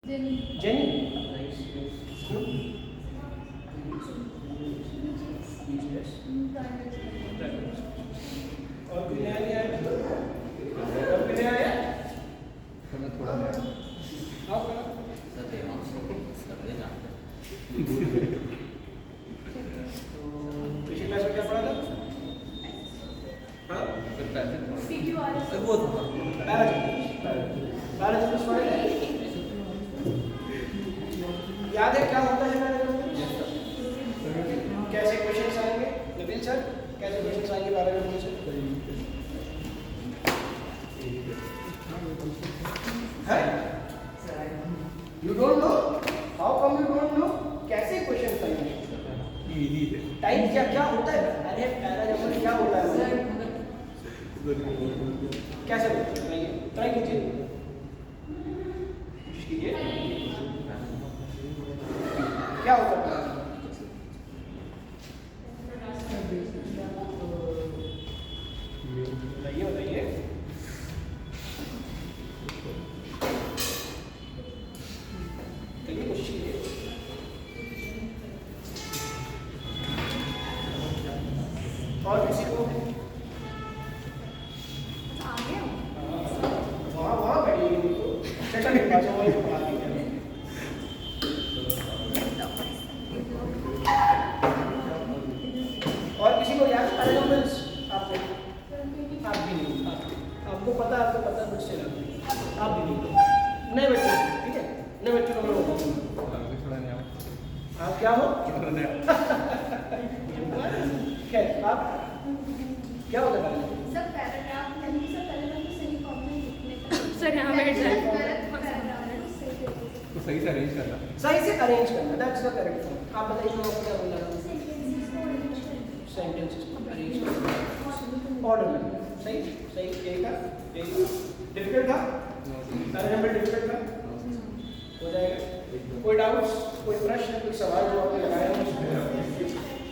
Jenny. School. और कोई नया नहीं आया? और कोई नया आया? थोड़ा नया। आप करो। पिछली क्लास में क्या पढ़ा था? हाँ? वो था। पैराजम्पिंग पढ़े थे? याद है क्या होता है पैराजम्पिंग? कैसे क्वेश्चंस आएंगे? नबील सर, कैसे क्वेश्चंस आएंगे पैराजम्पिंग से? है? You don't know? How come you don't know? कैसे क्वेश्चंस आएंगे? टाइप क्या होता है? अरे पैराजम्पिंग क्या होता है? कैसे होता है? ट्राई कीजिए। कोशिश कीजिए। क्या होता है? बताइए। चलिए कोशिश कीजिए। और किसी को वहाँ बैठिए। चटा नहीं बाजा वही पढ़ा दीजिए। और किसी को याद पैराजम्पिंग्स आपको? आप भी नहीं। आपको पता मुझसे ना। आप भी नहीं। नए बच्चे, ठीक है? नए बच्चों को मैं बताऊँ। आप क्या हो? खैर, आप क्या होता है? सब पैराग्राफ नहीं, सब पैराग्राफ को सही फॉर्म में लिखने का। सर यहाँ पे तो सही से अरेंज करना। सही से अरेंज करना, दैट्स द करेक्ट फॉर्म। आप बताइए आपको क्या बोलना है? सेंटेंसेस को अरेंज करना ऑर्डर में। सही यही था। डिफिकल्ट था? पैराजम्पिंग डिफिकल्ट था? हो जाएगा। कोई डाउट्स, कोई प्रश्न, कोई सवाल जो आपने लगाया हो?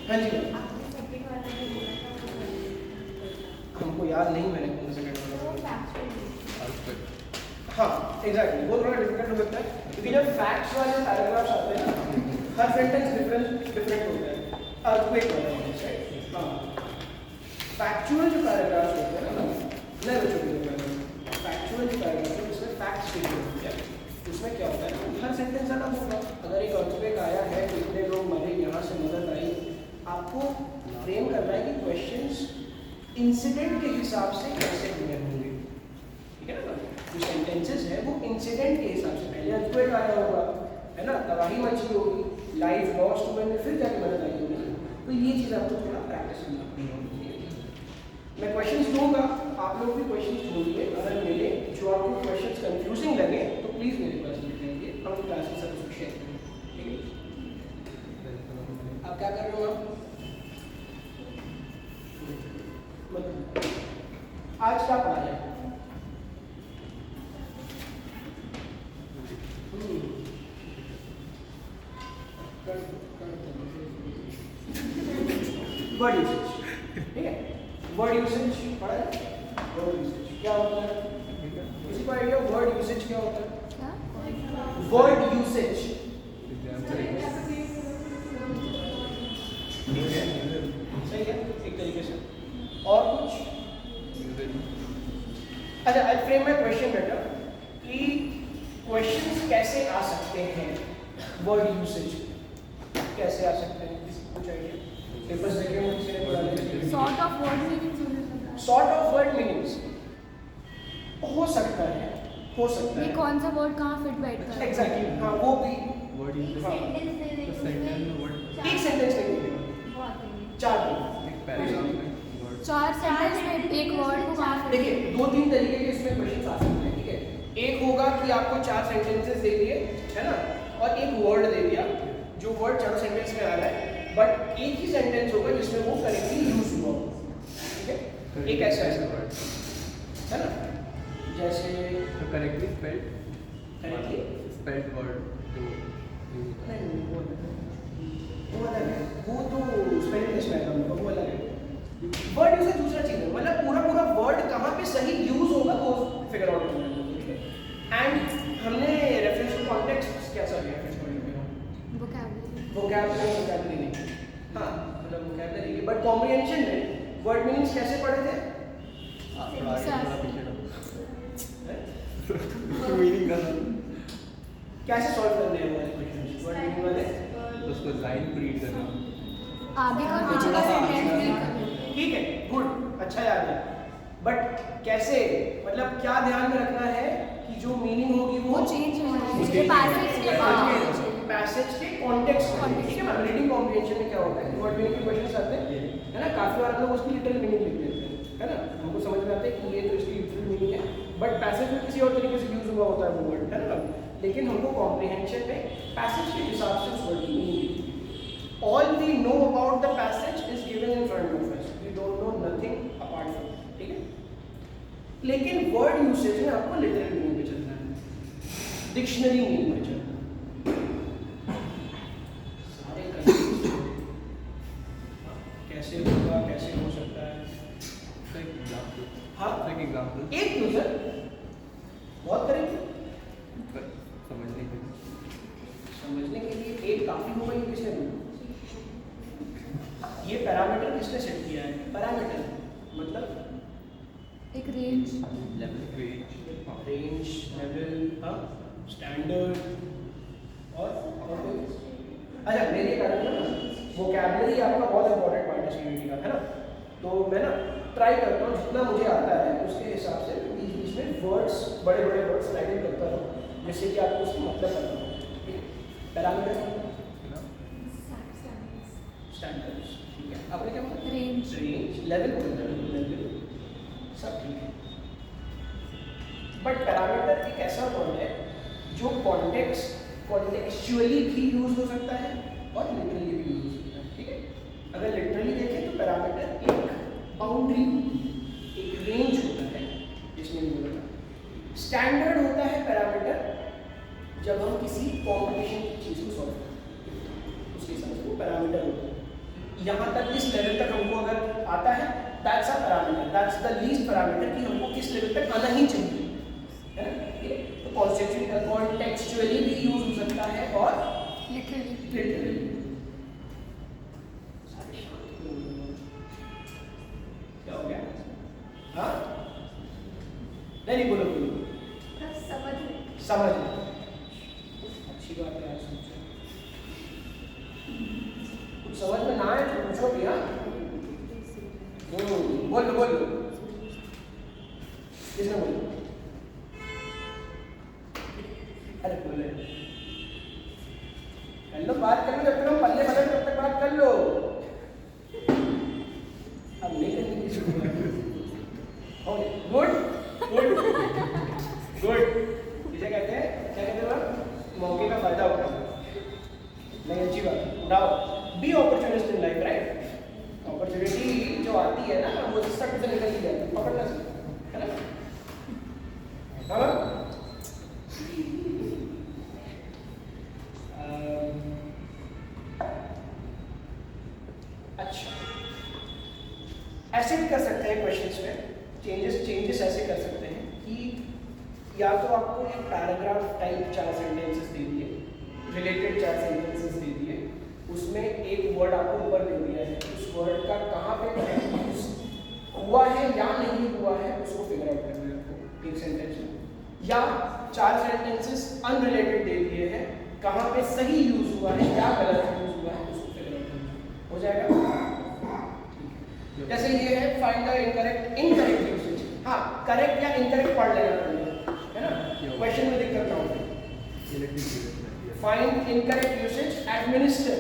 हाँ जी, हमको याद नहीं मैंने कौन सा कहना। हाँ एग्जैक्टली, वो थोड़ा डिफिकल्ट हो सकता है क्योंकि जब फैक्ट्स वाले पैराग्राफ्स आते हैं ना, हर सेंटेंस डिफरेंट होता है। अर्थक्वेक वाला है। हाँ, फैक्चुअल जो पैराग्राफ्स होते हैं ना, नए बच्चों के लिए फैक्चुअल जो पैराग्राफ्स है उसमें फैक्ट्स होते हैं। उसमें क्या होता है, हर सेंटेंस अलग होगा। अगर एक अर्थक्वेक आया है तो इतने लोग मरे, यहाँ से मदद आई, आपको फ्रेम करना है कि क्वेश्चंस इंसिडेंट के हिसाब से कैसे हुए होंगे। ठीक है ना? जो सेंटेंसेस है वो इंसिडेंट के हिसाब से, पहले अर्थक्वेक आया होगा, है ना, तबाही मची होगी, लाइफ लॉस्ट हुए, फिर जाके मदद आई होगी। तो ये चीज़ आपको थोड़ा प्रैक्टिस करना होगी। मैं क्वेश्चंस दूंगा, आप लोग भी क्वेश्चंस ढूंढिए। अगर मिले जो आपको क्वेश्चंस कंफ्यूजिंग लगे तो प्लीज़ मेरे पास लिखेंगे, हम क्लास के साथ उसको शेयर करेंगे। ठीक है? आप क्या कर रहे हो? आज क्या पढ़ा जाए? वर्ड यूसेज, ठीक है? वर्ड यूसेज पढ़ा है? वर्ड यूसेज क्या होता है? किसी को आइडिया वर्ड यूसेज क्या होता है? वर्ड यूसेज सही है एक तरीके से। और कुछ? अच्छा, आई फ्रेम माय क्वेश्चन बेटर कि क्वेश्चंस कैसे आ सकते हैं, वर्ड यूसेज कैसे आ सकते हैं? कुछ आइडिया? पेपर्स देखे हैं किसी ने पढ़ा है? Sort of word meanings sort of word meanings हो सकता है ये कौन सा वर्ड कहाँ फिट बैठता है? एग्जैक्टली, हाँ वो भी। वर्ड यूसेज हाँ, एक सेंटेंस लिखिए, 4 दिन। चार सेंटेंस में एक वर्ड को कहाँ फिट? देखिए 2-3 तरीके के इसमें क्वेश्चन आ सकते हैं। ठीक है, एक होगा कि आपको 4 सेंटेंसेस दे दिए, है ना, और एक वर्ड दे दिया, जो वर्ड 4 सेंटेंस में आ रहा है, बट एक ही सेंटेंस होगा जिसमें वो करेक्टली यूज हुआ। ठीक है, एक ऐसा वर्ड है ना, जैसे करेक्टली स्पेल्ड वर्ड वो अलग है, वो तो स्पेलिंग टेस्ट में आएगा, वो अलग है। वर्ड यूसेज दूसरा चीज है, मतलब पूरा वर्ड कहाँ पे सही यूज होगा वो फिगर आउट करना है। एंड हमने रेफरेंस टू कॉन्टेक्स्ट vocabulary नहीं, हाँ मतलब vocabulary नहीं, but comprehension में word meanings कैसे पढ़े थे? मीनिंग का कैसे सॉल्व करने हैं वाले क्वेश्चंस वर्ड मीनिंग वाले? उसको लाइन रीड करना आगे का पीछे का सेंटेंस रीड करना। ठीक है, गुड, अच्छा याद है, बट कैसे, मतलब क्या ध्यान में रखना है कि जो मीनिंग होगी वो चेंज होना है उसके पैसेज के बाद। पैसेज के कॉन्टेक्स्ट में, ठीक है मैम। रीडिंग कॉम्प्रिहेंशन में क्या होता है, वर्ड मीनिंग के क्वेश्चंस आते हैं, है ना, काफी बार हम लोग उसकी लिटरल मीनिंग लिख देते हैं, है ना, हमको समझ में आता है कि ये तो इसकी लिटरल मीनिंग है, बट पैसेज में किसी और तरीके से यूज हुआ होता है वो वर्ड, है ना, लेकिन हमको कॉम्प्रिहेंशन में पैसेज के हिसाब से उस वर्ड की meaning all we know about the passage is given in front of us, we don't know nothing apart from it, ठीक है, लेकिन वर्ड यूसेज में आपको लिटरल मीनिंग पे चलना है, डिक्शनरी मीनिंग पे चलना है, सारे कंसेप्ट कैसे होगा, कैसे हो सकता है, हाँ एक एग्जांपल एक यूजर बहुत करेंगे समझने के लिए एक काफी होगा, ये किसने बोला? ये पैरामीटर किसने सेट किया है? पैरामीटर मतलब एक रेंज, रेंज, लेवल, हाँ, स्टैंडर्ड और कोई? अच्छा मेरी एक आदत है ना, वोकैबुलरी आपका बहुत इंपॉर्टेंट पार्ट है सीयूईटी का, है ना, तो मैं ना ट्राई करता हूँ जितना मुझे आता है उसके हिसाब से बीच बीच में वर्ड्स, बड़े बड़े वर्ड्स राइटिंग करता हूँ जिससे कि आपको उसका मतलब पता हो। पैरामीटर स्टैंडर्ड्स, ठीक है, आपने क्या बोला? रेंज, लेवल लेवल सब ठीक है, बट पैरामीटर एक ऐसा वर्ड है जो कॉन्टेक्चुअली भी यूज हो सकता है और लिटरली भी यूज हो सकता है, ठीक है। अगर लिटरली देखें तो पैरामीटर एक बाउंड्री, एक रेंज होता है जिसमें बोला, स्टैंडर्ड होता है पैरामीटर जब हम किसी कॉम्पिटिशन की चीज को सॉल्व करते हैं, उसके हिसाब से वो पैरामीटर होता है। यहाँ तक इस लेवल तक हमको अगर आता है, that's a parameter, that's the least parameter कि हमको किस लेवल तक आना ही चाहिए, है ना, ठीक है। तो कॉन्टेक्चुअली भी यूज हो सकता है और लिटरली। क्या हो गया? हाँ नहीं बोलो समझ अच्छी बात है यार, कुछ समझ में ना आए तो पूछो भी, हाँ बोल किसने बोलो? अरे बोले कर लो, बात कर लो, जब तक हम पल्ले बदल तब तक बात कर लो, अब नहीं करनी किसी को। गुड इसे कहते हैं, क्या कहते हैं मैम? मौके का फायदा उठाओ, नहीं अच्छी बात, उठाओ, be opportunist in life, right. Opportunity जो आती है ना वो सट से निकल जाती है, पकड़ना चाहिए, है ना, हाँ अच्छा ऐसे भी कर सकते हैं क्वेश्चंस में, चेंजेस ऐसे कर सकते हैं कि या तो आपको एक पैराग्राफ टाइप 4 सेंटेंसेस दे दिए, रिलेटेड 4 सेंटेंसेस दे दिए, उसमें एक वर्ड आपको ऊपर दे दिया है, उस वर्ड का कहाँ पे कनेक्ट हुआ है या नहीं हुआ है उसको फिगर आउट करना है आपको एक सेंटेंस में, या 4 सेंटेंसेस अनरिलेटेड दे दिए हैं, कहाँ पे सही यूज हुआ है या गलत यूज हुआ है उसको फिगर आउट करना हो जाएगा। जैसे ये है फाइंड द इनकरेक्ट यूसेज, हाँ करेक्ट या इनकरेक्ट पढ़ लेना पड़ेगा, है ना, क्वेश्चन में दिक्कत ना हो। फाइंड इनकरेक्ट यूसेज, एडमिनिस्टर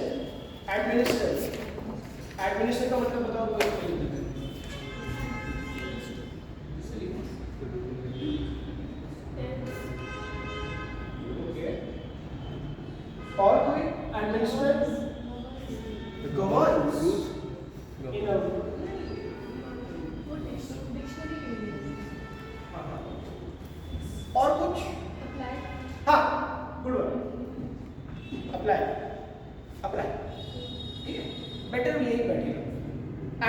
का मतलब बताओ कोई और कोई एडमिनिस्टर गवर्न्स इन अ और कुछ, हाँ गुड वन, अप्लाई, ठीक है, बेटर भी यही बैठेगा।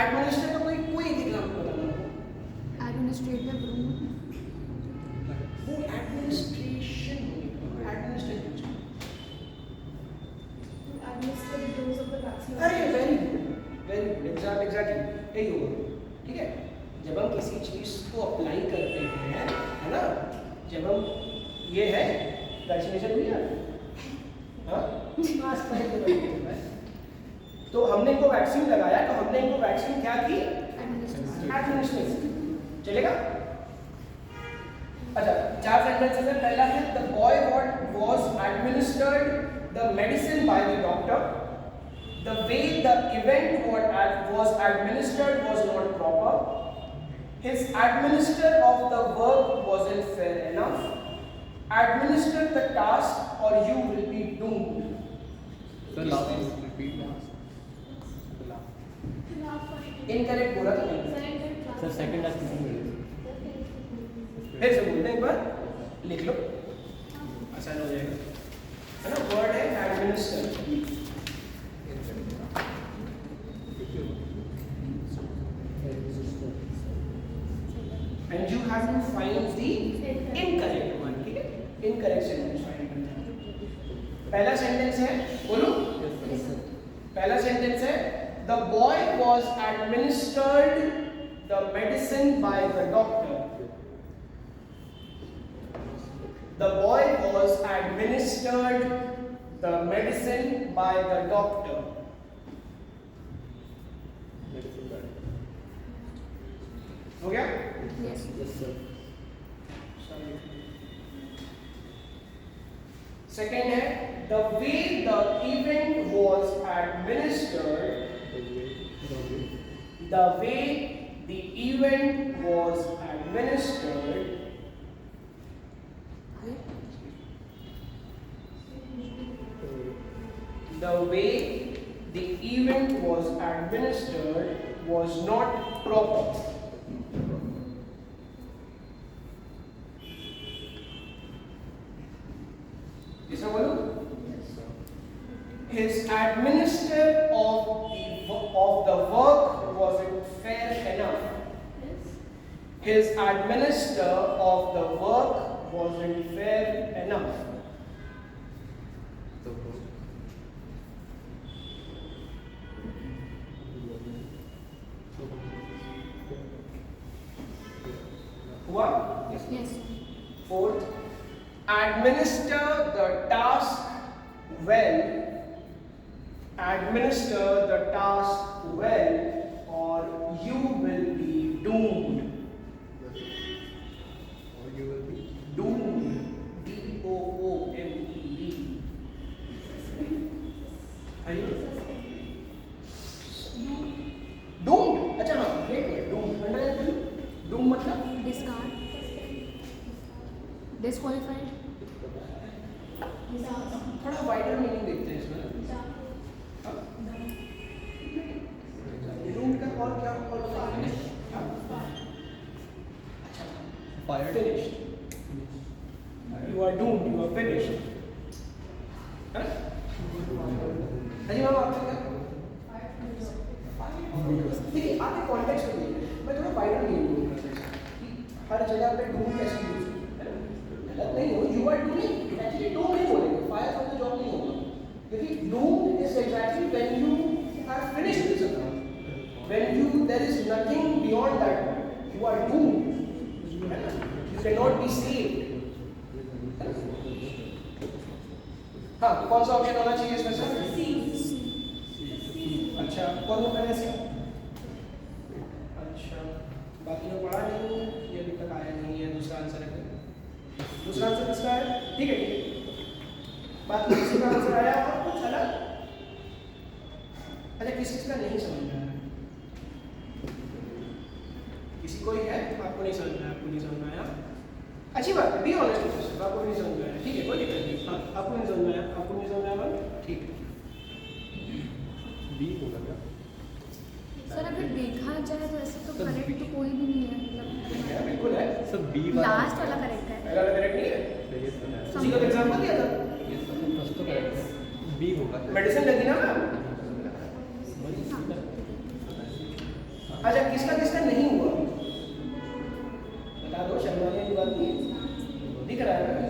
एडमिनिस्टर का कोई एक एग्जाम्पल बताना, एडमिनिस्ट्रेटिव रूल, वो एडमिनिस्ट्रेशन, एडमिनिस्ट्रेटिव administrative अरे वेरी गुड एग्जैक्टली यही होगा, ठीक है। जब हम किसी चीज को अप्लाई करते हैं, है ना, जब हम ये है वैक्सीनेशन हुई है, हाँ तो हमने इनको वैक्सीन लगाया, तो हमने इनको वैक्सीन क्या की, एडमिनिस्ट्रेशन, चलेगा। अच्छा 4 सेंटेंसेस है। पहला है the boy was administered the medicine by the doctor, the way the event was administered was not proper, his administer of the work wasn't fair enough, administer the task or you will be doomed. Sir, last one repeat. The last. Incorrect बोला था मैंने, Sir, second last one. फिर से बोलते हैं एक बार, लिख लो आसान हो जाएगा, है ना। वर्ड है administer, and you have to find the incorrect one, ठीक है। इनकरेक्ट सेंटेंस फाइंड करना है। पहला सेंटेंस है, बोलो। पहला सेंटेंस है the boy was administered the medicine by the doctor, the boy was administered the medicine by the doctor. हो गया? Yes. सेकेंड है the way the event was administered, the way the event was administered the way the event was administered was not proper. इसमें बोलो, his administer of the work wasn't fair enough. His administer of the work wasn't fair enough. हुआ? Yes. Fourth, administer the task well. Administer the task well, or you will be doomed. Or you will be Doomed. D-O-O-M-E-D. Are you? Doomed. अच्छा हाँ, wait. Doomed. Underline करो. Doomed मतलब? Discard. Disqualified. थोड़ा wider meaning देखते हैं इसमें। Doomed का और क्या fired. finished. You are doomed. You are finished. है? अजी मैम आपका क्या? देखिए आपके कॉन्टेक्स्ट में मैं थोड़ा वाइडर मीनिंग बोलूँगा कि हर जगह पे डूम कैसे यूज है ना, गलत नहीं हो। You are dooming, actually doom नहीं बोलेंगे, फायर फ्रॉम द जॉब नहीं होगा, क्योंकि doom is exactly when you have finished with something, when you there is nothing beyond that, you are doomed, है ना, you can not be saved. हाँ, कौन सा ऑप्शन होना चाहिए इसमें सर? अच्छा, कौन सा पहले से? अच्छा, बाकी ने पढ़ा नहीं, ये अभी तक आया नहीं है। दूसरा आंसर है, दूसरा आंसर किसका है? ठीक है, बाकी किसी का आंसर आया और कुछ अलग? अच्छा, किसी का नहीं समझ में आया? किसी कोई है आपको नहीं समझ में आया? आपको नहीं समझ में आया? अच्छी बात है, बी ऑनेस्ट विद योरसेल्फ। आपको नहीं समझ में आया, ठीक है, कोई दिक्कत नहीं। हाँ, आपको नहीं समझ में आया, आपको नहीं समझ में आया, ठीक है। B होगा क्या? सर अगर देखा जाए तो ऐसे तो करेक्ट तो कोई भी नहीं है, मतलब है, बिल्कुल है। Sir, B वाला लास्ट वाला करेक्ट है। पहला करेक्ट नहीं है। Yes, sir. किसी का एग्जांपल दिया था, Yes, sir. First तो correct है. B होगा sir. मेडिसिन लगी ना मैम। अच्छा, किसका नहीं हुआ बता दो, शर्माने की बात नहीं है, दिख रहा है ना।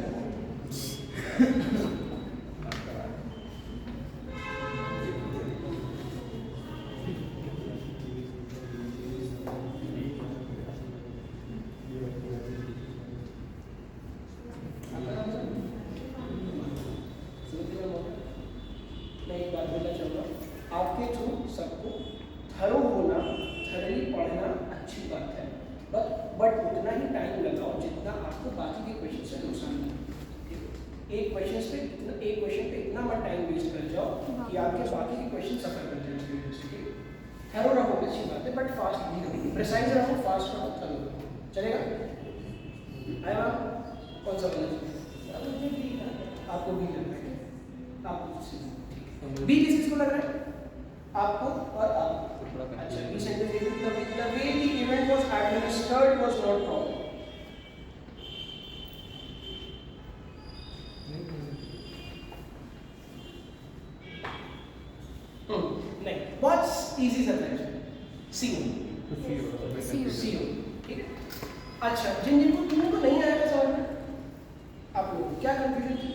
आपको बाकी के क्वेश्चन से नुकसान नहीं। एक क्वेश्चन पे इतना मत टाइम वेस्ट कर जाओ कि आपके बाकी के क्वेश्चन सफर कर जाए। थैरो रहो अच्छी बात है, बट फास्ट नहीं रहो, प्रिसाइज रहो, फास्ट रहो, चलेगा? आया कौन सा बोला? आपको भी लग रहा है, आपको बी किस को लग रहा है? आपको और आपको। अच्छा, ये सेंटेंस देखो, the way the event was administered was not proper. नहीं, बहुत इजी सेंटेंस है। सी ठीक है। अच्छा, जिन को नहीं आया था समझ में, आप लोग क्या कंफ्यूजन थी?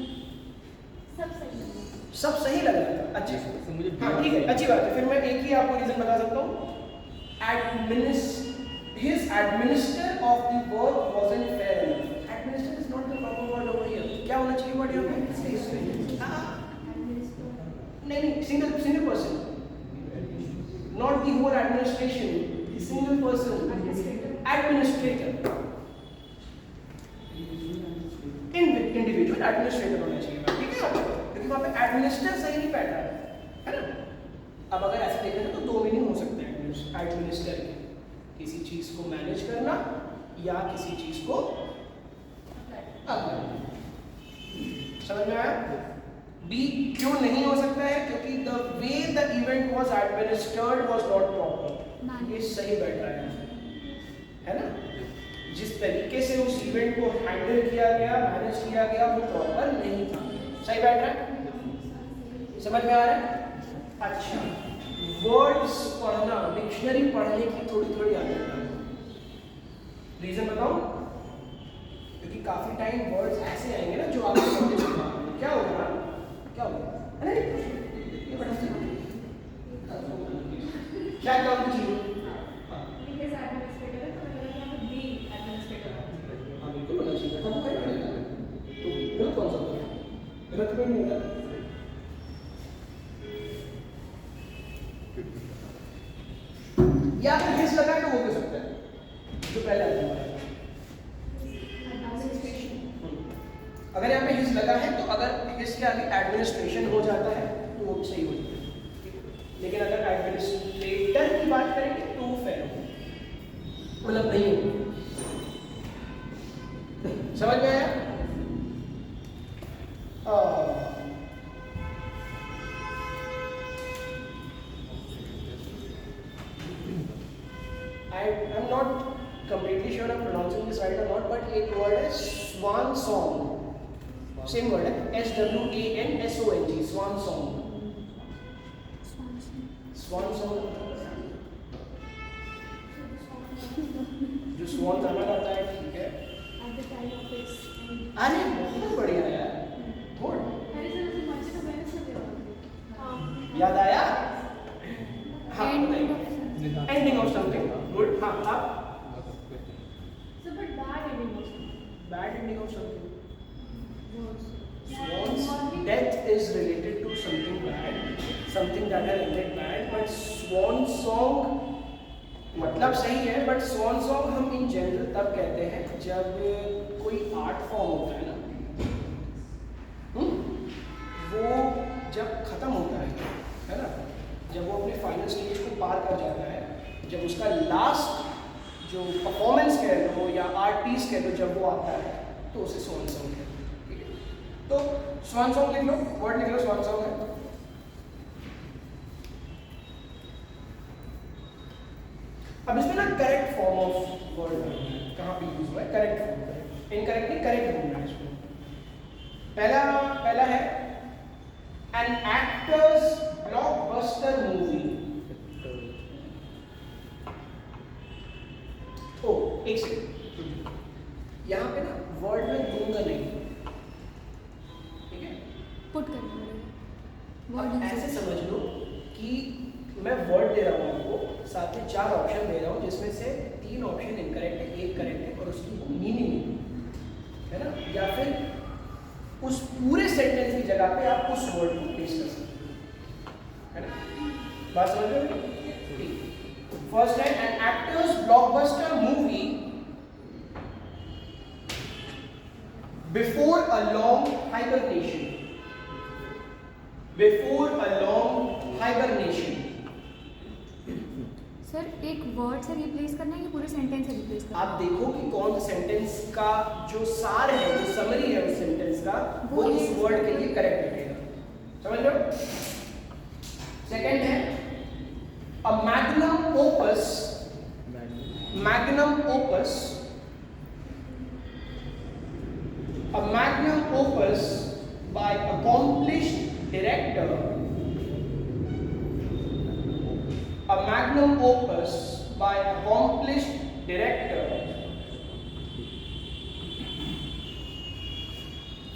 सब सही लग रहा था। अच्छा, हाँ ठीक है, अच्छी बात है। फिर मैं एक ही आपको रीजन बता सकता हूँ। His administer of the work wasn't fair enough. Administer is not the proper word over here. क्या होना चाहिए word यहाँ पे? नहीं, single person. Not the whole administration. The single person. Administrator. Individual administrator होना चाहिए, ठीक है? लेकिन वहाँ पे administer सही नहीं बैठ रहा है ना? अब अगर ऐसे देखें तो दो मीनिंग हो सकते हैं administer के, किसी चीज को मैनेज करना या किसी चीज को अप्लाई। समझ में आया? बी क्यों नहीं हो सकता है? क्योंकि the way the event was administered was not proper. ये सही बैठ रहा है ना? जिस तरीके से उस इवेंट को हैंडल किया गया, मैनेज किया गया, वो प्रॉपर नहीं था। सही बैठ रहा है? समझ में आ रहा है? अच्छा, वर्ड्स पढ़ना, डिक्शनरी पढ़ने की थोड़ी आदत डालो। रीजन बताओ? क्योंकि काफी टाइम वर्ड्स ऐसे आएंगे ना जो आपको समझ नहीं आएंगे। क्या होगा? अरे ये बड़ा क्या काम कीजिए? हाँ बिल्कुल होना चाहिए। तो गलत कौन सा होगा? गलत कोई नहीं होगा। या फिर हिस लगा तो वो भी सकता है, जो पहले आता है। अगर यहाँ पे हिस लगा है तो अगर इसके आगे एडमिनिस्ट्रेशन हो जाता है तो वो सही हो जाता है। लेकिन अगर एडमिनिस्ट्रेटर की बात करेंगे तो वो फेयर हो, मतलब नहीं हो। समझ में आया? I'm not completely sure I'm pronouncing this right or not, but एक word है swan song. Same word है SWANSONG, swan song. Swan song जो swan गाना गाता है, ठीक है? अरे बहुत बढ़िया यार, गुड। याद आया? हाँ, ending of something. Good. हाँ, आप? Bad ending of something. Swan's death is related to something bad, something that has ended bad. But swan song मतलब सही है, but swan song हम in general तब कहते हैं जब कोई आर्ट फॉर्म होता है ना, वो जब खत्म होता है ना, जब वो अपने फाइनल स्टेज को पार कर जाता है, जब उसका लास्ट जो परफॉर्मेंस कह लो या आर्ट पीस कह लो, जब वो आता है तो उसे स्वान सॉन्ग कहते हैं। ठीक है, तो स्वान सॉन्ग लिख लो, वर्ड लिख लो, स्वान सॉन्ग है। अब इसमें ना करेक्ट फॉर्म ऑफ वर्ड कहाँ पे यूज हुआ है? करेक्ट फॉर्म, इनकरेक्ट नहीं, करेक्ट ढूंढना है इसमें। पहला है एन एक्टर्स ब्लॉकबस्टर मूवी। ओ एक सेकंड, यहाँ पे ना वर्ड में दूंगा नहीं, ठीक है? पुट करना अब ऐसे समझ लो कि मैं वर्ड दे रहा हूँ आपको, साथ में 4 ऑप्शन दे रहा हूँ, जिसमें से 3 ऑप्शन इनकरेक्ट है, 1 करेक्ट है और उसकी मीनिंग है ना, या फिर उस पूरे सेंटेंस की जगह पे आप उस वर्ड को प्लेस कर सकते हैं, है ना? बात समझ रहे हो? ठीक। फर्स्ट है an actors blockbuster movie before a long hibernation. Before a long hibernation. Sir एक वर्ड से रिप्लेस करना है कि पूरे सेंटेंस से रिप्लेस करना है? आप देखो कि कौन सा सेंटेंस का जो सार है, जो समरी है उस सेंटेंस का, वो इस वर्ड के लिए करेक्ट बैठेगा। समझ लो। सेकंड है a magnum opus. Magnum opus. A magnum opus by accomplished director. A magnum opus by accomplished director,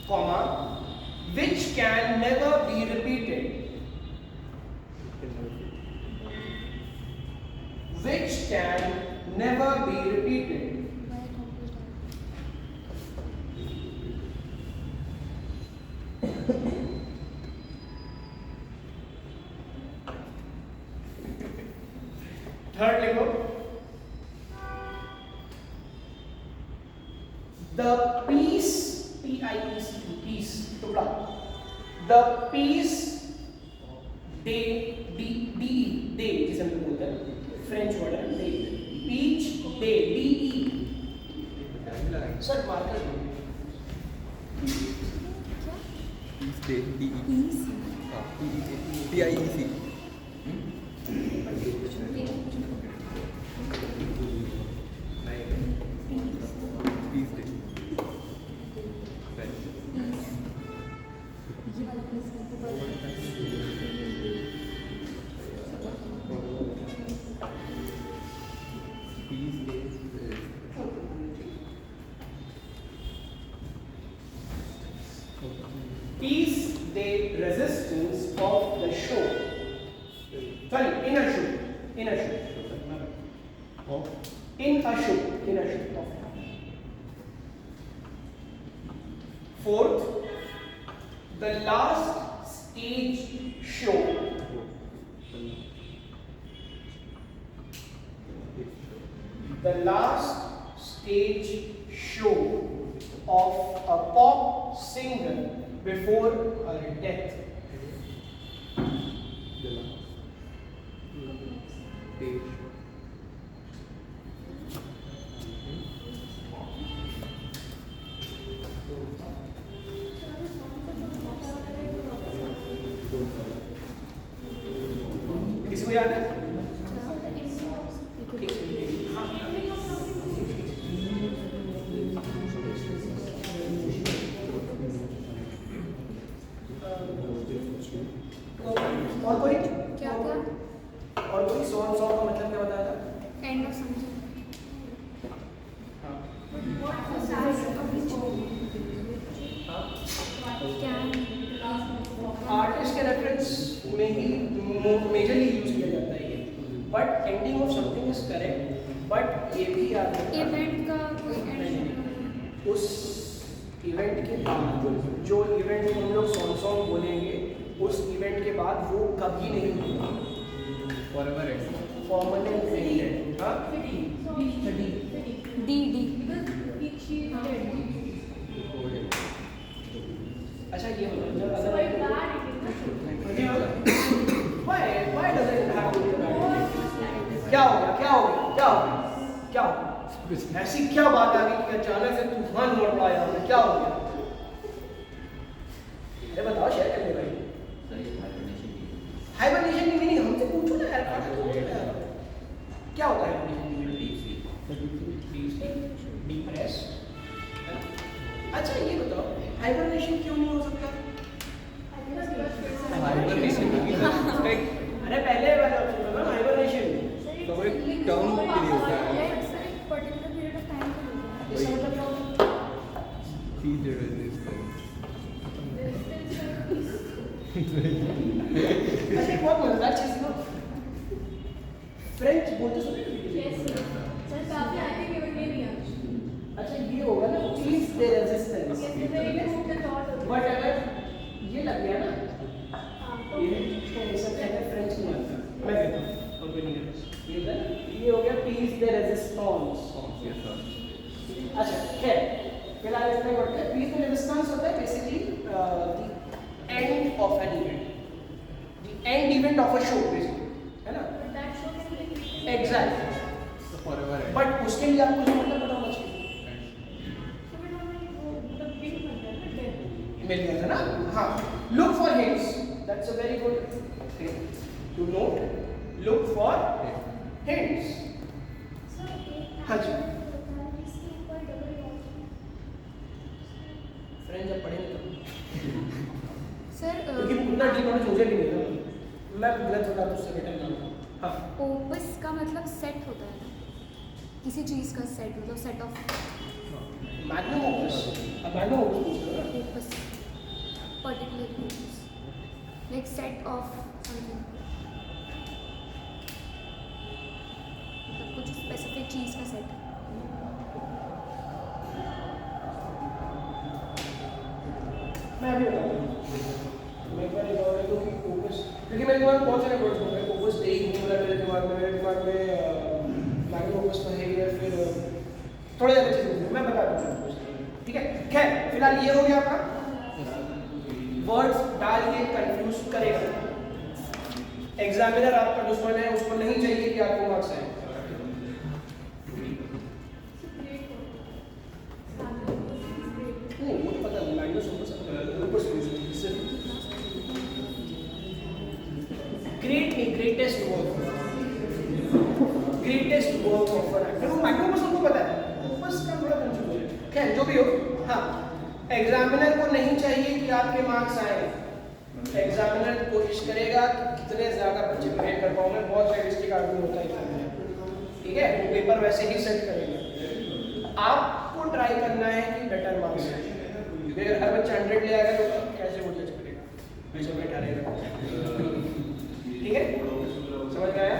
comma, which can never be repeated. Which can never be repeated. Third लिखो, the peace, P-I-E-C, peace, टुकड़ा, the peace day, D-E, day जिसे हम बोलते हैं, French word है, day, peach day, D-E, sir marker Peace Day, D-E. Peace. P-I-E-C. Peace Day. French. ये वाला peace को Peace Day. peace day resistance of the show. Sorry, in a show. In a show. In a show. In a show. Fourth, the last stage show. The last stage show of a pop singer before her death. The last stage. किसी को याद है? और कोई? क्या क्या? और कोई सॉन्ग का मतलब क्या बताया था? End of something. क्या? आर्टिस्ट के रेफरेंस में ही मेजरली यूज किया जाता है ये, but ending of something is correct, but ये भी याद रखना इवेंट का कोई एंड? उस इवेंट के बाद, जो इवेंट हम लोग सॉन्ग बोलेंगे, उस इवेंट के बाद वो कभी नहीं होगा Forever ends. Permanent ended. हाँ डी डी। अच्छा ये होगा जब अगर why does it have to be bad? क्या हो गया क्या हो गया क्या हो गया क्या हो गया? ऐसी क्या बात आ गई कि अचानक से तूफान उमड़ पड़ा यहाँ पे? क्या हो गया? अरे बताओ, शेयर कर दे भाई। हाइबरनेशन की मीनिंग हमसे पूछो ना यार, क्या होता है डीप रेस्ट? अच्छा ये बताओ, हाइबरनेशन क्यों नहीं हो सकता? Hibernation like अरे पहले वाला ऑप्शन था ना हाइबरनेशन। तो एक टर्म के लिए होता है. सर एक पर्टिकुलर पीरियड ऑफ टाइम के लिए। इसका मतलब क्या होता है? Peace Day resistance. अच्छा एक बहुत मजेदार चीज ना, फ्रेंच बोलते सुने? अच्छा ये होगा ना, पीस दे रेजिस्टेंस। बट अगर ये लग गया ना, ये सब कहते हैं फ्रेंच नहीं आता, मैं कहता हूँ और कोई नहीं कहता। ये हो गया piece de resistance. Yes, sir. अच्छा खैर फिलहाल इतना ही पढ़ते हैं। Piece de end event of a show basically, है ना? But that show can be repeated. Exactly, So forever. But उसके लिए आपको जो मतलब पता होना चाहिए। So we don't know वो मतलब big बनता है ना dead. मिल गया था ना? हाँ, look for hints, that's a very good thing to note, look for hints। So एक हाँ जी। इसके ऊपर double dot। फ्रेंड जब पढ़ेंगे तब, सर क्योंकि उतना डीप नॉलेज मुझे भी नहीं था, मैं गलत होता तो उससे बेटर ना। हाँ, ओपस का मतलब सेट होता है ना, किसी चीज़ का सेट, मतलब सेट ऑफ मैग्नम ओपस, अब मैग्नम ओपस पूछ रहे हो ना? Opus, particular opus, like set of something, मतलब कुछ स्पेसिफिक चीज़ का सेट। मैं भी बताऊँ, मैं एक बार एक और तो कि ओपस, क्योंकि मेरे दिमाग में बहुत सारे वर्ड्स हो गए, ओपस डे ही घूम रहा है मेरे दिमाग में मैग्नम ओपस तो है ही है, फिर थोड़े ज़्यादा चीज़ें होंगी, मैं बता दूँगा आपको, ठीक है? खैर, फिलहाल ये हो गया आपका, वर्ड्स डाल के कंफ्यूज करेगा। एग्जामिनर आपका दुश्मन है, उसको नहीं चाहिए कि आपको मार्क्स आए। नहीं, वो तो पता है, मैग्नस ओपस ऊपर से ग्रेट नहीं, greatest work, greatest work of an actor, वो मैग्नम ओपस हमको पता है, ओपस का थोड़ा कंफ्यूज है। खैर, जो भी हो, हाँ, एग्जामिनर को नहीं चाहिए कि आपके मार्क्स आए। एग्जामिनर कोशिश करेगा कि कितने ज़्यादा बच्चे ग्रेड कर पाओगे, बहुत रियलिस्टिक आदमी होता है एग्जाम में, ठीक है? वो पेपर वैसे ही सेट करेगा, आपको ट्राई करना है कि बेटर मार्क्स आए। अगर हर बच्चा 100 ले आएगा तो कैसे वो जज करेगा, वैसे बैठा रहेगा, ठीक है? समझ में आया?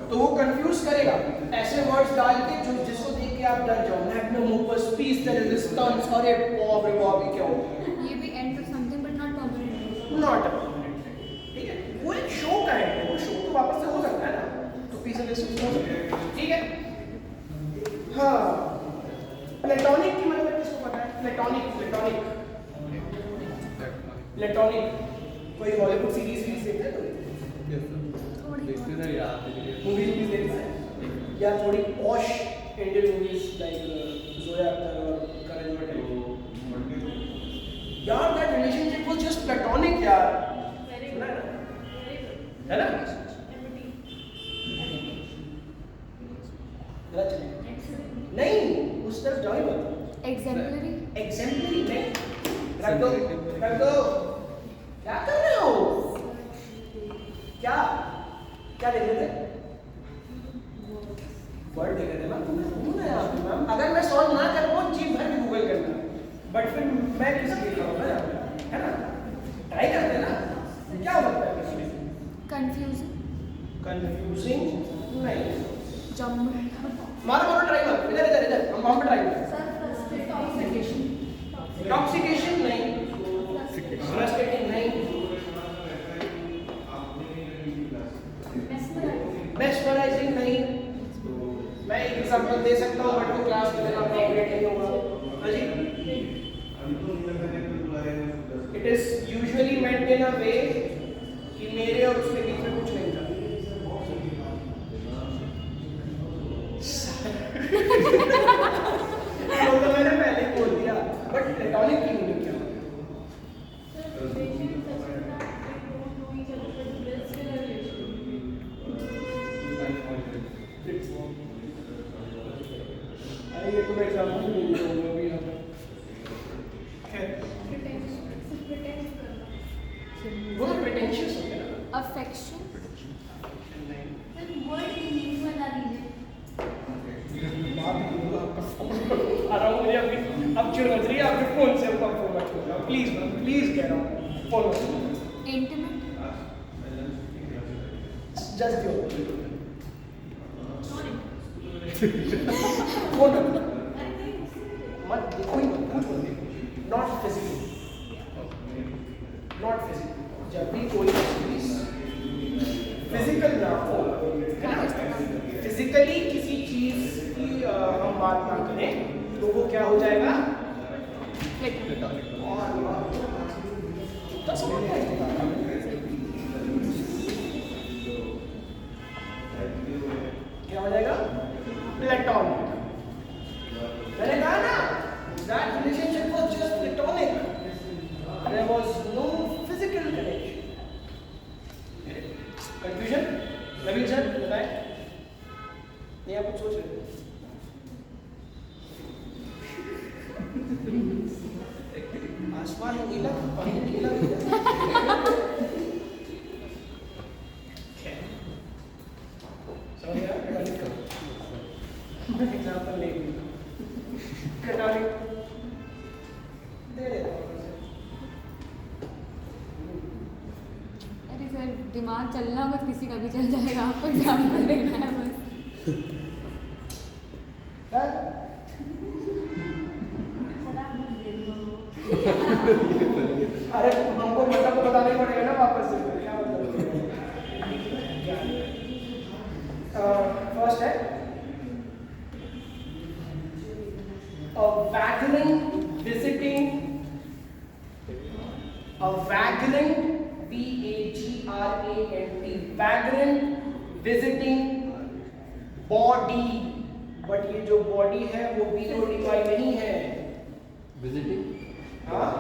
तो वो कंफ्यूज करेगा, ऐसे वर्ड्स डाल के जो जिसको देख के आप डर जाओ, magnum opus, piece the resistance, अरे बाप रे बाप, ये क्या होता है? ये भी end of something but not permanent. Not a permanent, ठीक है? वो एक शो का है, वो शो तो वापस से हो सकता है ना, तो पीस द रेजिस्टेंस हो सकता है, ठीक है? हाँ, प्लेटोनिक की मतलब किसको पता है? प्लेटोनिक, प्लेटोनिक, प्लेटोनिक, कोई हॉलीवुड सीरीज देखते हैं तो देखते सर याद मूवीज भी देखते हैं, या थोड़ी posh Indian movies like Zoya Akhtar और करण जोहर टाइप। यार that relationship was just platonic यार, Very सुना good. है ना? Very good. है ना? Empathy. गलत चले Excellent. नहीं, उस तरफ जाओ ही मत। एग्जाम्पलरी, एग्जाम्पली नहीं, रख दो, रख दो, क्या कर रहे हो? क्या क्या देख रहे थे? वर्ड देख रहे थे मैम, तुमने यहाँ पे मैम, अगर मैं सॉल्व ना कर पाऊँ जी भर के गूगल करना, बट फिर मैं किसी देख रहा हूँ ना, है ना? ट्राई करते ना, क्या हो सकता है इसमें? कंफ्यूजन, कंफ्यूजिंग नहीं, जम्बल, मारो मारो ट्राई मारो, इधर इधर इधर, हम वहाँ पे ट्राई करें। Sir, intoxication. टॉक्सिकेशन नहीं, फ्रस्ट्रेटिंग नहीं, मेस्मराइजिंग नहीं। मैं एक एग्जांपल दे सकता हूँ बट वो क्लास में देना अप्रोप्रिएट नहीं होगा। हाँ जी, इट इज यूजुअली मेंट इन अ वे कि मेरे और उसके बीच में कुछ नहीं था। तो मैंने पहले ही बोल दिया, बट प्लेटोनिक की मीनिंग क्या है? Sir, relation is such that they don't know each other, but there's still a relation. अरे ये तो मैं एग्जांपल नहीं दे रहा हूँ अभी यहाँ पे। खैर, Pretend करना. वो तो प्रेटेंशियस हो गया ना। अफेक्शन, Sir, word meaning बना दीजिए. आ रहा हूँ मुझे अभी, अब चिढ़ मच रही है आपके फोन से, अब फोन मत करो प्लीज मैम, प्लीज कह रहा हूँ फोन मत करो, इंटीमेट, जस्ट दो फोन मत देखो ही मत, कुछ मत देखो, नॉट फिजिकल, नॉट फिजिकल। जब भी कोई चीज फिजिकल ना हो, है ना, फिजिकली किसी चीज की हम बात ना करें तो वो क्या हो जाएगा? रवि सर बताएं, नहीं आप कुछ सोच रहे थे? आसमान है नीला, पानी नीला समझ गया? एग्जाम्पल ले कैटालिक दे देता हूँ। अरे सर दिमाग चलना होगा तो किसी का भी चल जाएगा, आपको एग्जाम्पल देना है बस। हाँ? अरे हमको मतलब तो बताना ही पड़ेगा ना वापस से, क्या मतलब? फर्स्ट है a vagrant visiting, a vagrant, V-A-G-R-A-N-T, vagrant visiting body, but ये जो body है वो B-O-D-Y नहीं है। Visiting? हाँ?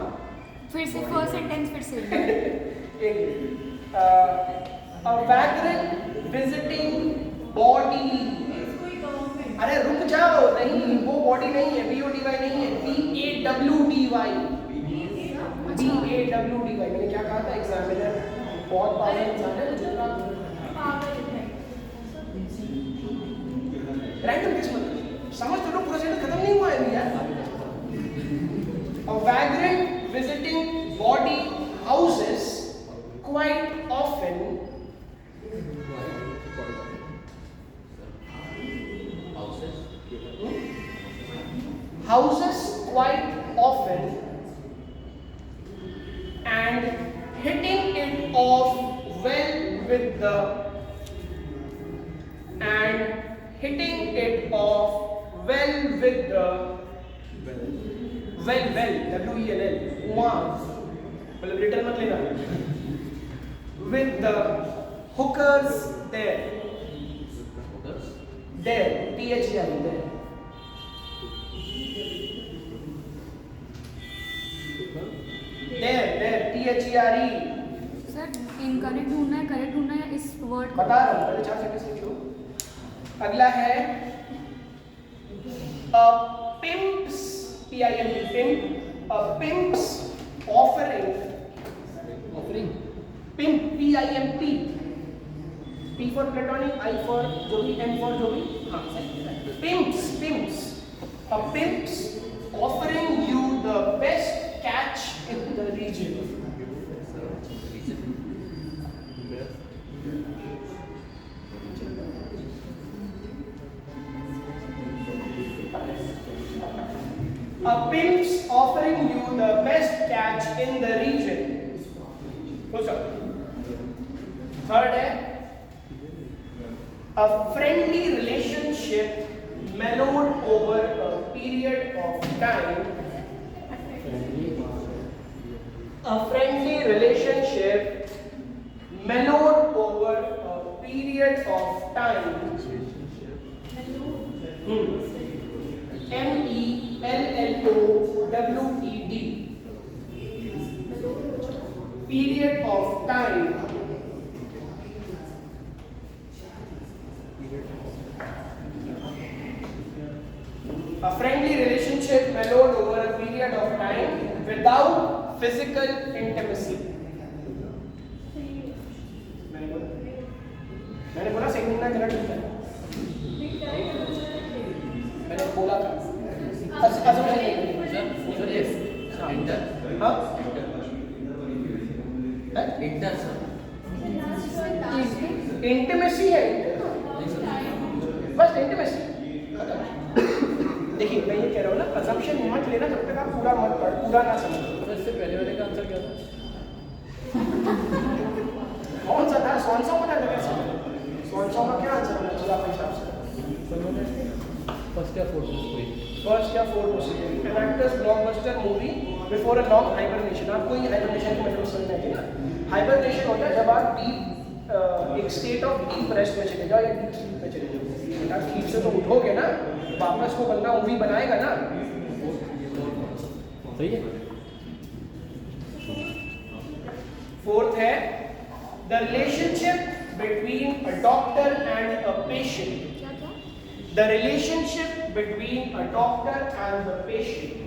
फिर से फर्स्ट सेंटेंस फिर से। a vagrant visiting body, इसको ही गवर्नमेंट अरे रुक जाओ, नहीं वो बॉडी नहीं है, B-O-D-Y नहीं है, B-A-W-D-Y, B-A-W-D-Y। मैंने क्या कहा था, एग्जामिनर बहुत पागल इंसान है, मुझे ना पागल है। रैंडम किस्मत समझ तो लो, पूरा सेंटेंस खत्म नहीं हुआ है अभी यार। A vagrant visiting body houses quite often houses quite often and hitting it off well with the W-E-L-L वहाँ मतलब लिटिल मत लेना, with the hookers there, T-H-E-R-E there, T-H-E-R-E। Sir incorrect ढूंढना है, करेक्ट ढूंढना है, इस वर्ड को बता रहा हूँ, पहले 4 सेकंड लिख लो। अगला है pimps, P-I-M-P, pimp, a pimp's offering, pimp, P-I-M-P, P for platonic, I for जो भी, M for जो भी, हाँ सही, pimps, a pimp's offering you the best catch in the region। A pimp's offering you the best catch in the region। Third है a friendly relationship mellowed over a period of time। A friendly relationship mellowed over a period of time। M-E-L-L-O-W-E-D, period of time। A friendly relationship mellowed over a period of time without physical intimacy। मैंने बोला second ना गलत लिखा है, मैंने बोला था assumption नहीं Sir, yes. Inter. हाँ Inter, sir. इंटीमेसी है, बस इंटीमेसी। देखिए मैं ये कह रहा हूँ ना, assumption मत लेना जब तक आप पूरा मत पढ़, पूरा ना समझो। सर इससे पहले वाले का आंसर क्या था? कौन सा था? सॉन्सॉन्ग में था क्या? सॉन्सॉन्ग का क्या आंसर होना चाहिए आपके हिसाब से? सर मैंने फर्स्ट या फोर्थ कोई फर्स्ट या fourth possibly an actor's blockbuster movie before a long hibernation। आपको ये hibernation की मतलब समझ में आएगी ना? hibernation होता है जब आप डीप एक स्टेट ऑफ डीप रेस्ट में चले जाओ या डीप स्लीप में चले जाओ। बेटा ठीक से तो उठोगे ना, वापस को बंदा मूवी बनाएगा ना। सही है। फोर्थ है the relationship between a doctor and a patient. क्या क्या? The relationship between a doctor and the patient.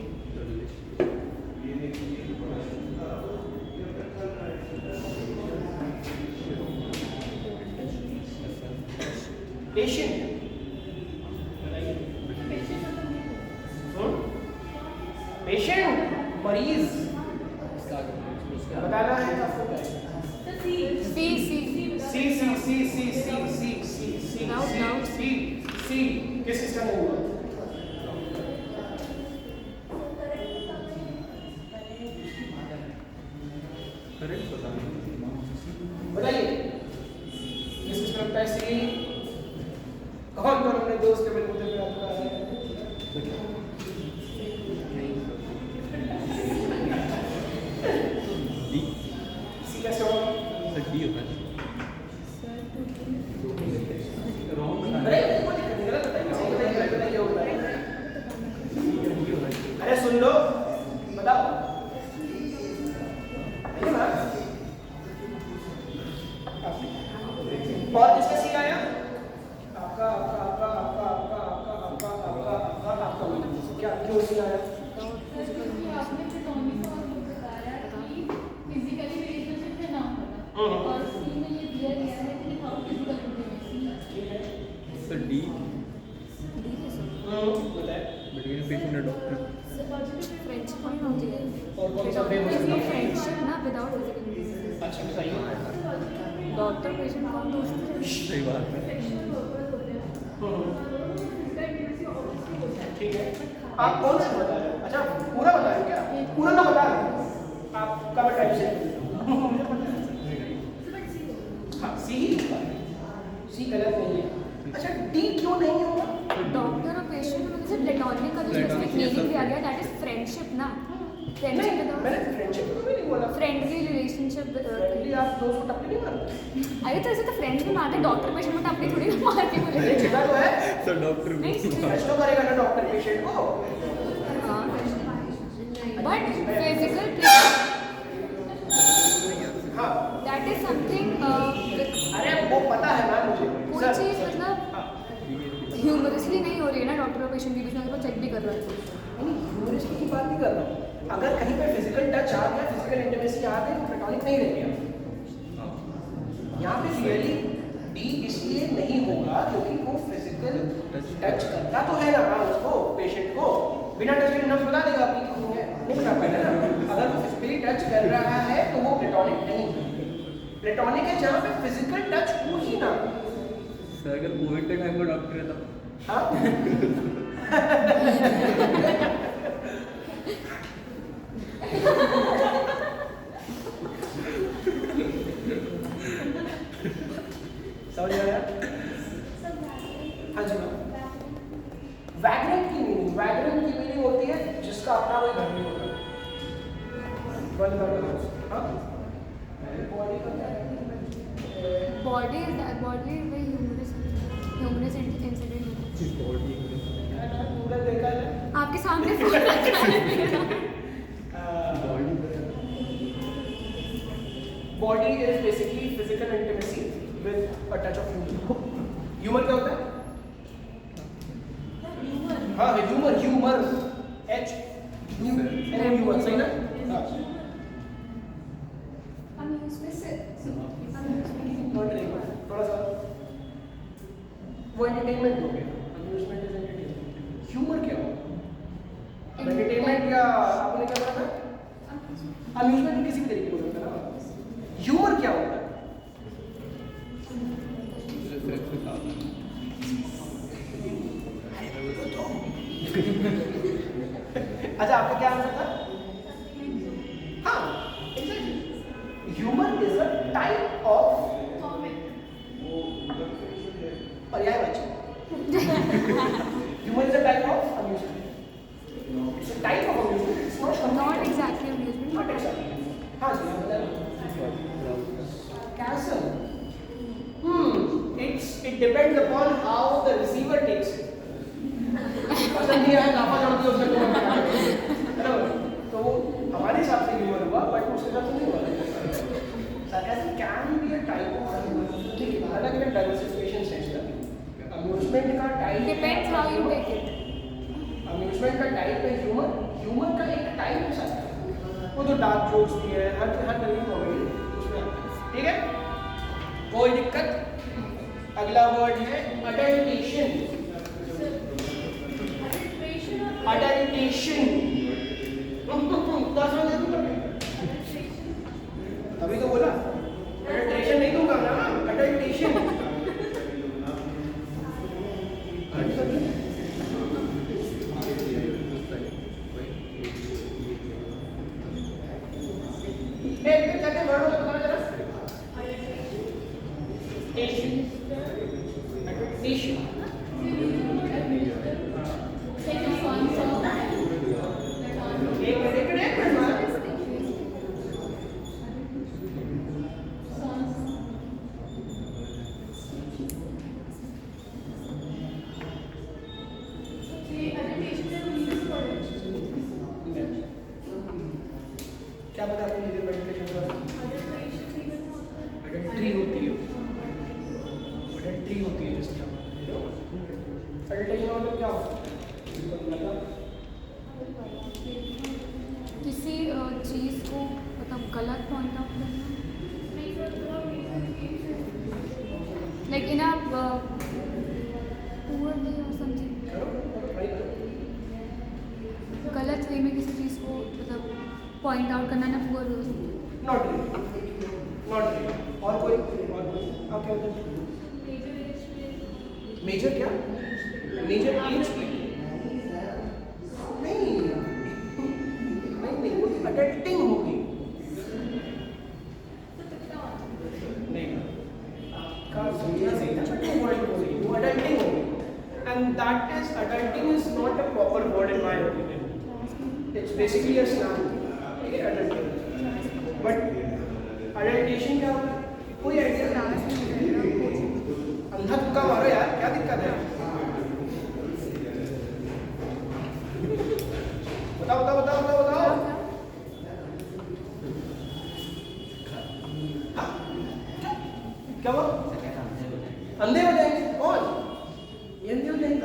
Patient. Patient मरीज बताना है आपको क्या सी सी सी सी सी सी सी सी सी सी सी सी किस सिस्टम में हुआ करेक्ट बताइए किस सिस्टम का सी कौन कौन अपने दोस्त के बिल्कुल पे आपका है सी कैसे होगा डी होगा अरे कोई दिक्कत नहीं गलत बताइए सही बताइए गलत बताइए होगा अरे सुन लो बताओ नहीं ना और किसका सी आया आपका आपका आपका आपका आपका आपका आपका आपका आपका आपका क्या क्यों सी आया क्योंकि आपने प्लेटोनिक और वो बताया कि फिजिकली रिलेशनशिप में ना होना और सी में ये दिया गया है कि हाउ फिजिकल इंटीमेसी ठीक है सर डी बताए between patient and doctor friendship नहीं होती है और कौन सा वे हो सकता है फ्रेंडशिप ना विदाउट फिजिकल अच्छा सही डॉक्टर पेशेंट कौन दोस्त है? सही बात है ठीक है आप कौन सा बता रहे हो अच्छा पूरा बता रहे हो क्या पूरा ना बता रहे हो आपका मैं टाइप से मुझे पता है हाँ सी ही होगा सी गलत नहीं है अच्छा डी क्यों नहीं होगा डॉक्टर और पेशेंट में जैसे प्लेटोनिक का जो स्पेसिफिक मीनिंग दिया गया दैट इज फ्रेंडशिप ना फ्रेंडशिप नहीं विदाउट मैंने फ्रेंडशिप को भी नहीं बोला फ्रेंडली रिलेशनशिप फ्रेंडली आप दोस्त को टप्पी नहीं मारते अरे तो ऐसे तो फ्रेंड्स भी मारते डॉक्टर पेशेंट में तो अपनी थोड़ी ना मार के अरे बोले छिपा तो है सर डॉक्टर नहीं प्रश्न करेगा ना डॉक्टर पेशेंट को बट फिजिकल हाँ दैट इज समथिंग अरे वो पता है मैम मुझे कोई सर, चीज सर, मतलब हाँ, ह्यूमरसली नहीं हो रही है ना डॉक्टर और पेशेंट के बीच में तो चेक भी कर रहा है नहीं ह्यूमरिस्टिक की बात नहीं कर रहा हूँ अगर कहीं पे फिजिकल टच आ गया फिजिकल इंटीमेसी आ गई तो प्लेटोनिक नहीं रह गया यहाँ पे रियली डी इसलिए नहीं होगा क्योंकि वो फिजिकल टच करता तो है ना उसको पेशेंट को बिना टच के नर्स बता देगा आपकी क्यों है नहीं बता पाएगा ना अगर वो फिजिकली टच कर रहा है तो वो प्लेटोनिक नहीं प्लेटोनिक है जहाँ पे फिजिकल टच हो ही ना सर अगर कोविड के टाइम में डॉक्टर है तब हाँ समझ आया हाँ जी वैग्रेंट की मीनिंग होती है जिसका अपना कोई घर नहीं होता बंद कर दो हाँ बॉडी का क्या है body is very humorous incident पूरा देखा है आपके सामने फोन रखा है मेरा body is basically physical intimacy with a touch of humour humour क्या होता है हाँ ह्यूमर एच ह्यूमर सही ना हाँ थोड़ा सा वो एंटरटेनमेंट हो गया अम्यूजमेंट इज एंटरटेनमेंट ह्यूमर क्या होगा एंटरटेनमेंट या आपने क्या बोला था अम्यूजमेंट किसी भी तरीके का होता है ना ह्यूमर क्या होता है अच्छा आपका क्या आंसर था हाँ exactly humour is a type of पर्यायवाची humour is a type of amusement it's a type of amusement it's not exactly amusement not exactly हाँ जी आप बताइए कैसल it depends upon how the receiver takes it पसंद नहीं आया नापा जोड़ दिया उसने तो वो हमारे हिसाब से ह्यूमर हुआ बट उसके हिसाब से नहीं हुआ sarcasm can be a type of humor diversification sense का अम्यूजमेंट का type depends how you take it. Amusement का टाइप है ह्यूमर का एक टाइप हो सकता है, वो तो डार्क जोक्स भी है, हर तरह की कॉमेडी उसमें आता है, ठीक है, कोई दिक्कत। अगला वर्ड है अडल्टेशन। अडल्टेशन अभी तो बोला अडल्टेशन नहीं दूंगा ना, अडल्टेशन जाके वर्ड बताना जरा। Adaptation. क्या पता आपको लीगल मेडिटेशन का अडल्ट्री होती है, अडल्ट्री होती है जिसका अडल्टेशन मतलब क्या होता है, किसी चीज़ को मतलब गलत पॉइंट आउट करना, लाइक इन अ पुअर वे और समथिंग, गलत वे में किसी चीज़ को मतलब पॉइंट आउट करना ना पुअर वे। नॉट रियली और कोई आप क्या बोलते हैं? मेजर क्या? मेजर एज नहीं वो अडल्टिंग होगी नहीं का समझना सही था, बट वर्ड होगी वो अडल्टिंग होगी, and that is adulting is not a proper word in my opinion, it's basically a slang, ठीक है, अडल्टिंग। बट अडल्टेशन क्या होता है? कोई आइडिया? अंधा तुक्का मारो यार, क्या दिक्कत है? बताओ बताओ बताओ बताओ बताओ। क्या हुआ? अंधे हो जाएंगे? कौन? ये अंधे हो जाएंगे?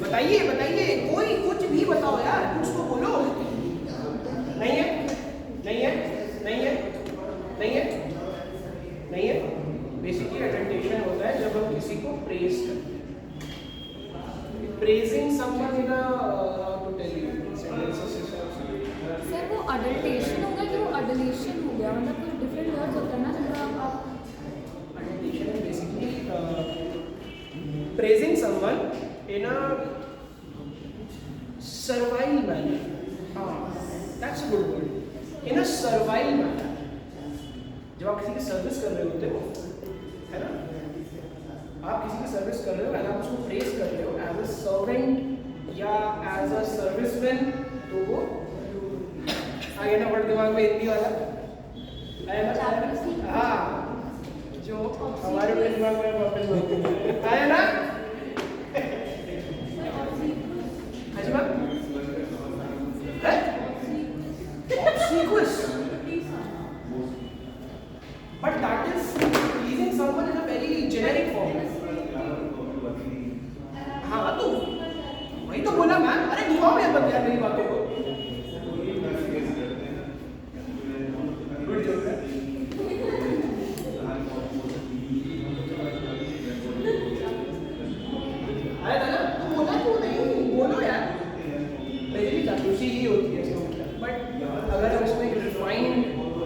बताइए बताइए, कोई कुछ भी बताओ यार, कुछ तो बोलो। नहीं है नहीं है नहीं है नहीं है नहीं है। बेसिकली अडल्टेशन होता है जब हम किसी को प्रेज करते हैं, praising someone in a how to tell you sentences. Sir वो अडल्टेशन होगा कि वो अडलेशन हो गया, मतलब कुछ डिफरेंट वर्ड्स होता है ना जब आप adulation is basically praising someone in a servile manner, that's a good word, in a servile manner. जब आप किसी की सर्विस कर रहे होते हो, है ना, आप किसी की सर्विस कर रहे हो एंड आप उसको प्रेस कर रहे हो एज अ सर्वेंट या एज अ सर्विसमैन, तो वो आगे ना वर्ड दिमाग में हिंदी वाला आया ना, हाँ, जो हमारे दिमाग में वापस आया ना, अजमा है obsequious, but that is pleasing someone in a very generic form. हाँ तो वही तो बोला मैम, अरे घुमाओ यार बंद यार मेरी बातों को। गुड जोक है। आया था ना, तो बोला तो नहीं, बोलो यार, मेरी जासूसी ही होती है इसका मतलब। बट अगर हम इसमें रिफाइंड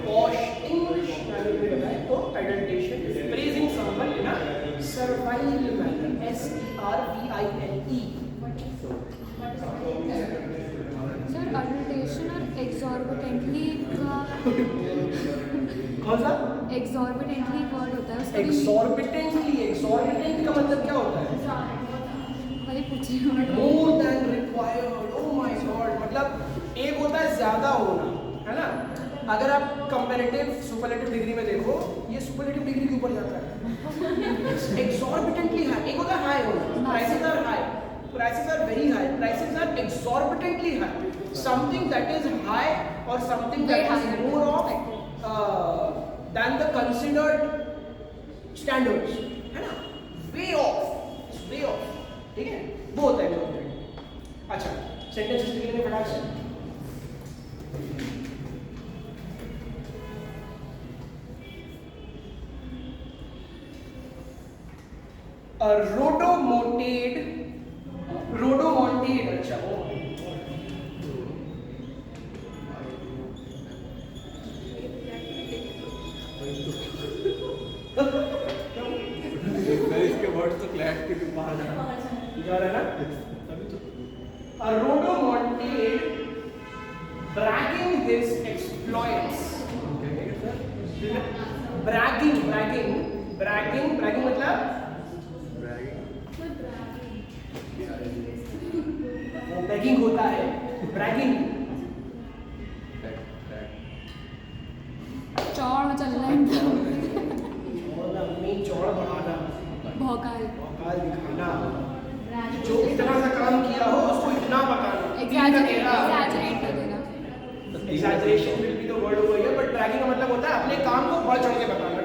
पॉश इंग्लिश लैंग्वेज में बताएं तो adulation is praising someone in a servile manner, SERVILE। Sir adulation और एक्सॉर्बिटेंटली का कौन सा? एक्सॉर्बिटेंटली वर्ड होता है उसका एक्सॉर्बिटेंटली, एक्सॉर्बिटेंट का मतलब क्या होता है? वही पूछ रही हूँ। More than required. Oh my God, मतलब एक होता है ज्यादा होना, है ना, अगर आप कंपैरेटिव सुपरलेटिव डिग्री में देखो, ये सुपरलेटिव डिग्री के ऊपर जाता है। एक्सॉर्बिटेंटली हाई, एक होता है हाई होना, prices are high, prices are very high, prices are exorbitantly high, something that is high or something that is more of than the considered standards, है ना, वे ऑफ, ठीक है, वो होता है मोटिवेट। अच्छा, सेंटेंस लिखने में फटाक से रोडोमोंटेड, अच्छा वो मैं इसके वर्ड तो क्लैश के भी बाहर जा रहा जा रहा है ना, रोडोमोंटेड bragging his exploits, bragging मतलब वो begging होता है, bragging चौड़ चल रहा है एकदम और अपनी चौड़ बढ़ाना, भौकाल औकात दिखाना, जो इतना सा काम किया हो उसको इतना बताना, एग्जैजरेट कर देना। exaggeration will be the word over here, but bragging का मतलब होता है अपने काम को बढ़ चढ़ के बताना।